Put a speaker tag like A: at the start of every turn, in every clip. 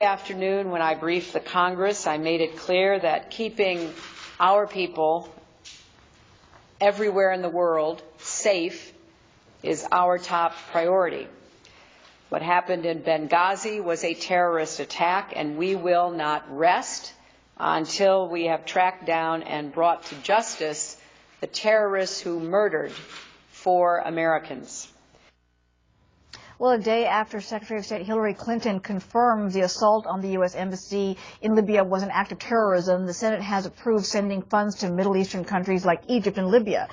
A: Afternoon, when I briefed the Congress, I made it clear that keeping our people everywhere in the world safe is our top priority. What happened in Benghazi was a terrorist attack, and we will not rest until we have tracked down and brought to justice the terrorists who murdered 4 Americans.
B: Well, a day after Secretary of State Hillary Clinton confirmed the assault on the U.S. Embassy in Libya was an act of terrorism, the Senate has approved sending funds to Middle Eastern countries like Egypt and Libya.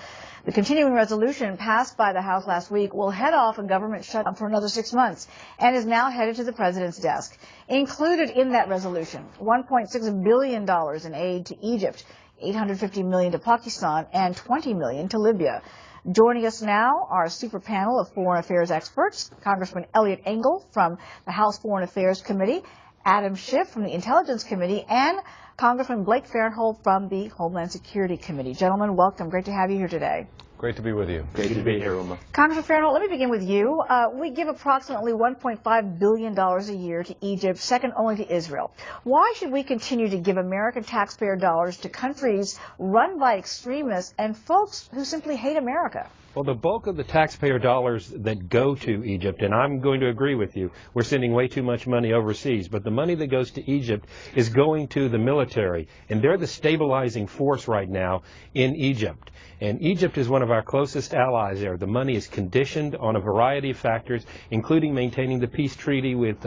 B: The continuing resolution passed by the House last week will head off a government shutdown for another 6 months and is now headed to the President's desk. Included in that resolution, $1.6 billion in aid to Egypt, $850 million to Pakistan, and $20 million to Libya. Joining us now, our super panel of foreign affairs experts, Congressman Eliot Engel from the House Foreign Affairs Committee, Adam Schiff from the Intelligence Committee, and Congressman Blake Farenthold from the Homeland Security Committee. Gentlemen, welcome. Great to have you here today.
C: Great to be with you.
D: Great to be here, Uma.
B: Congressman Farenthold, let me begin with you. We give approximately $1.5 billion a year to Egypt, second only to Israel. Why should we continue to give American taxpayer dollars to countries run by extremists and folks who simply hate America?
C: Well, the bulk of the taxpayer dollars that go to Egypt, and I'm going to agree with you, we're sending way too much money overseas, but the money that goes to Egypt is going to the military, and they're the stabilizing force right now in Egypt. And Egypt is one of our closest allies there. The money is conditioned on a variety of factors, including maintaining the peace treaty with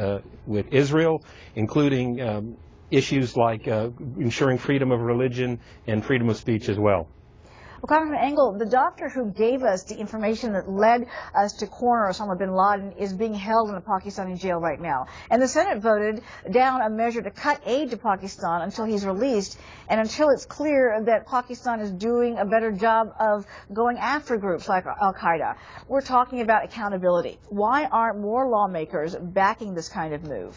C: Israel, including issues like ensuring freedom of religion and freedom of speech as well.
B: Well, Congressman Engel, the doctor who gave us the information that led us to corner Osama bin Laden is being held in a Pakistani jail right now. And the Senate voted down a measure to cut aid to Pakistan until he's released and until it's clear that Pakistan is doing a better job of going after groups like Al-Qaeda. We're talking about accountability. Why aren't more lawmakers backing this kind of move?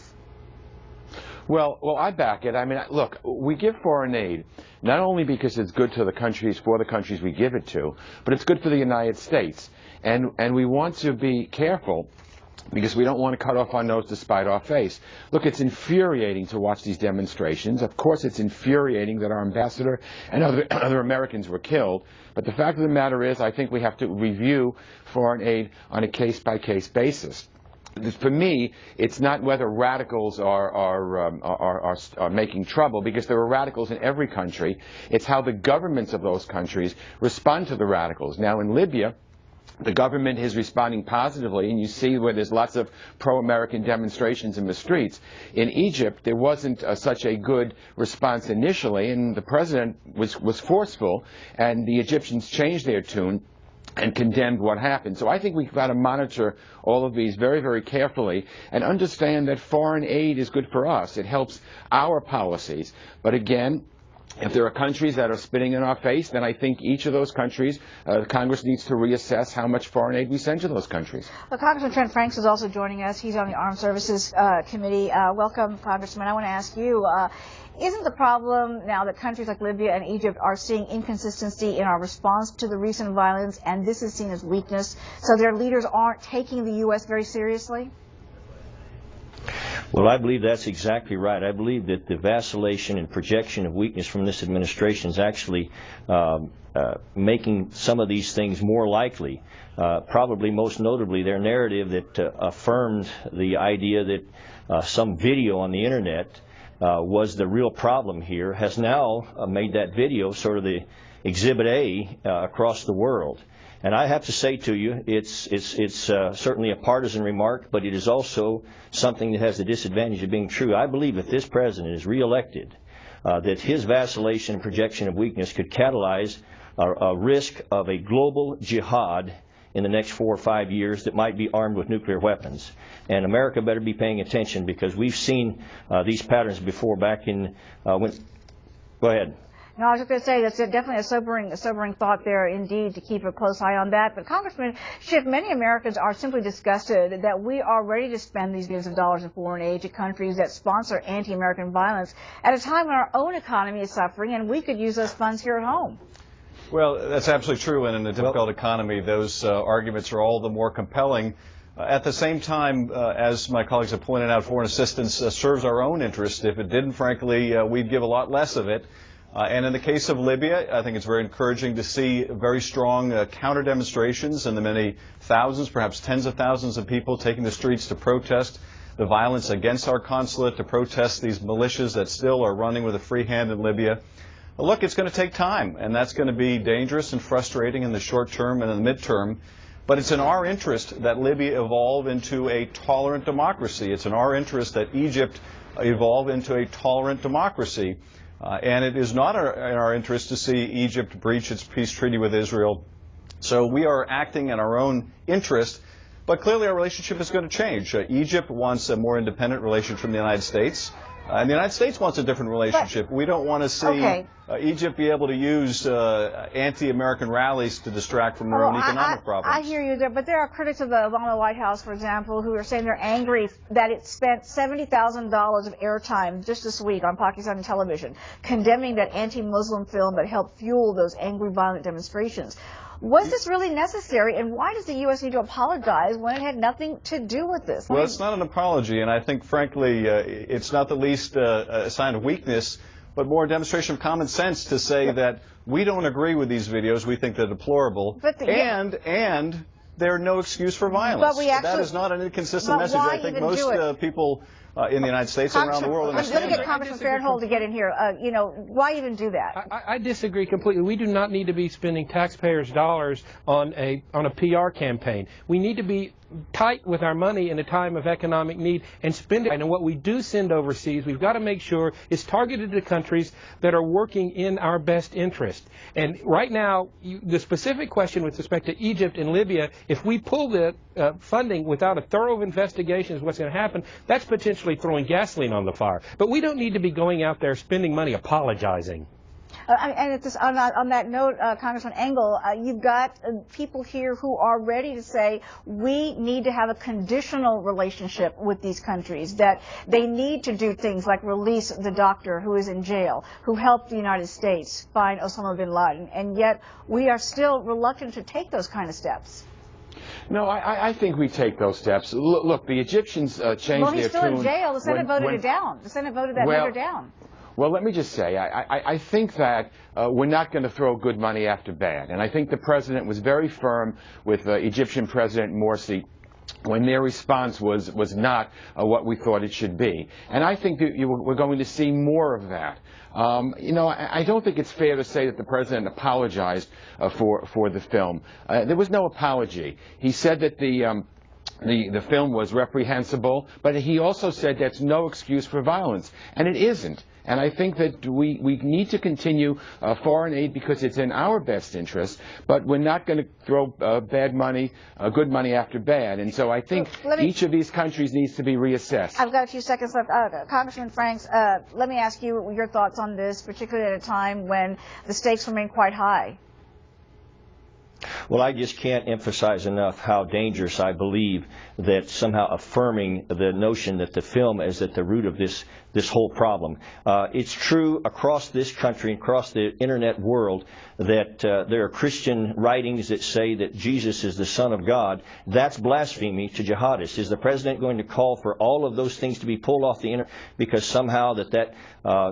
D: Well, I back it. I mean, look, we give foreign aid not only because it's good to the countries, for the countries we give it to, but it's good for the United States. And we want to be careful because we don't want to cut off our nose to spite our face. Look, it's infuriating to watch these demonstrations. Of course, it's infuriating that our ambassador and other Americans were killed. But the fact of the matter is, I think we have to review foreign aid on a case-by-case basis. For me, it's not whether radicals are making trouble, because there are radicals in every country. It's how the governments of those countries respond to the radicals. Now, in Libya, the government is responding positively, and you see where there's lots of pro-American demonstrations in the streets. In Egypt, there wasn't such a good response initially, and the president was forceful, and the Egyptians changed their tune and condemned what happened. So I think we've got to monitor all of these very, very carefully and understand that foreign aid is good for us. It helps our policies. But again, if there are countries that are spitting in our face, then I think each of those countries, Congress needs to reassess how much foreign aid we send to those countries.
B: Well, Congressman Trent Franks is also joining us. He's on the Armed Services Committee. Welcome, Congressman. I want to ask you, isn't the problem now that countries like Libya and Egypt are seeing inconsistency in our response to the recent violence, and this is seen as weakness, so their leaders aren't taking the U.S. very seriously?
E: Well, I believe that's exactly right. I believe that the vacillation and projection of weakness from this administration is actually making some of these things more likely. Probably most notably their narrative that affirmed the idea that some video on the Internet was the real problem here has now made that video sort of the Exhibit A across the world. And I have to say to you, it's certainly a partisan remark, but it is also something that has the disadvantage of being true. I believe if this president is reelected, that his vacillation and projection of weakness could catalyze a risk of a global jihad in the next 4 or 5 years that might be armed with nuclear weapons. And America better be paying attention, because we've seen these patterns before back in when... Go ahead.
B: No, I was just going to say that's definitely a sobering thought there, indeed, to keep a close eye on that. But Congressman Schiff, many Americans are simply disgusted that we are ready to spend these billions of dollars in foreign aid to countries that sponsor anti-American violence at a time when our own economy is suffering, and we could use those funds here at home.
F: Well, that's absolutely true, and in a difficult economy, those arguments are all the more compelling At the same time, as my colleagues have pointed out, foreign assistance serves our own interest. If it didn't, frankly, we'd give a lot less of it. And in the case of Libya, I think it's very encouraging to see very strong counter demonstrations and the many thousands, perhaps tens of thousands of people taking the streets to protest the violence against our consulate, to protest these militias that still are running with a free hand in Libya. But look, it's going to take time, and that's going to be dangerous and frustrating in the short term and in the midterm. But it's in our interest that Libya evolve into a tolerant democracy. It's in our interest that Egypt evolve into a tolerant democracy. And it is not in our interest to see Egypt breach its peace treaty with Israel. So we are acting in our own interest. But clearly our relationship is going to change. Egypt wants a more independent relationship from the United States. And the United States wants a different relationship. We don't want to see Egypt be able to use anti-American rallies to distract from their own economic problems.
B: I hear you there, but there are critics of the Obama White House, for example, who are saying they're angry that it spent $70,000 of airtime just this week on Pakistani television, condemning that anti-Muslim film that helped fuel those angry, violent demonstrations. Was this really necessary, and why does the U.S. need to apologize when it had nothing to do with this?
F: Well, it's not an apology, and I think, frankly, it's not the least a sign of weakness, but more a demonstration of common sense to say that we don't agree with these videos, we think they're deplorable, and they're no excuse for violence. That is not an inconsistent message. I think most people in the United States and around the world understand that.
B: Let me get Congressman Farenthold to get in here. Why even do that?
C: I disagree completely. We do not need to be spending taxpayers' dollars on a PR campaign. We need to be tight with our money in a time of economic need and spend it. And what we do send overseas, we've got to make sure is targeted to countries that are working in our best interest. And right now, the specific question with respect to Egypt and Libya, if we pull the funding without a thorough investigation of what's going to happen, that's potentially throwing gasoline on the fire. But we don't need to be going out there spending money apologizing.
B: And on that note, Congressman Engel, you've got people here who are ready to say we need to have a conditional relationship with these countries, that they need to do things like release the doctor who is in jail, who helped the United States find Osama bin Laden, and yet we are still reluctant to take those kind of steps.
D: No, I think we take those steps. Look, the Egyptians changed their tune.
B: Well, he's still in jail. The Senate voted it down. The Senate voted that measure down.
D: Well, let me just say, I think that we're not going to throw good money after bad. And I think the President was very firm with Egyptian President Morsi when their response was not what we thought it should be. And I think that we're going to see more of that. I don't think it's fair to say that the President apologized for the film. There was no apology. He said that the film was reprehensible, but he also said that's no excuse for violence. And it isn't. And I think that we need to continue foreign aid because it's in our best interest, but we're not going to throw bad money, good money after bad. And so I think each of these countries needs to be reassessed.
B: I've got a few seconds left. Congressman Franks, let me ask you your thoughts on this, particularly at a time when the stakes remain quite high.
E: Well, I just can't emphasize enough how dangerous I believe that somehow affirming the notion that the film is at the root of this whole problem. It's true across this country, across the internet world, that there are Christian writings that say that Jesus is the Son of God. That's blasphemy to jihadists. Is the President going to call for all of those things to be pulled off the internet because somehow that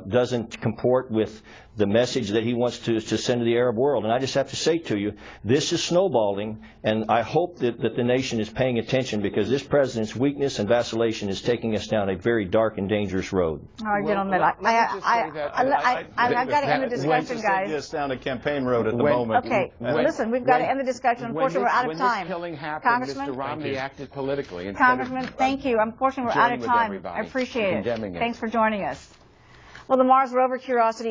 E: doesn't comport with the message that he wants to send to the Arab world? And I just have to say to you, this is snowballing, and I hope that the nation is paying attention because this President's weakness and vacillation is taking us down a very dark and dangerous road.
B: All right, gentlemen, I've got to end the discussion, guys.
F: It's down a campaign road at the moment.
B: Okay, listen, we've got to end the discussion. Unfortunately, we're out of time.
D: When this killing happened,
B: Congressman,
D: Mr. Romney acted politically.
B: Congressman, thank you. Unfortunately, we're out of time. I appreciate it. Thanks for joining us. Well, the Mars rover Curiosity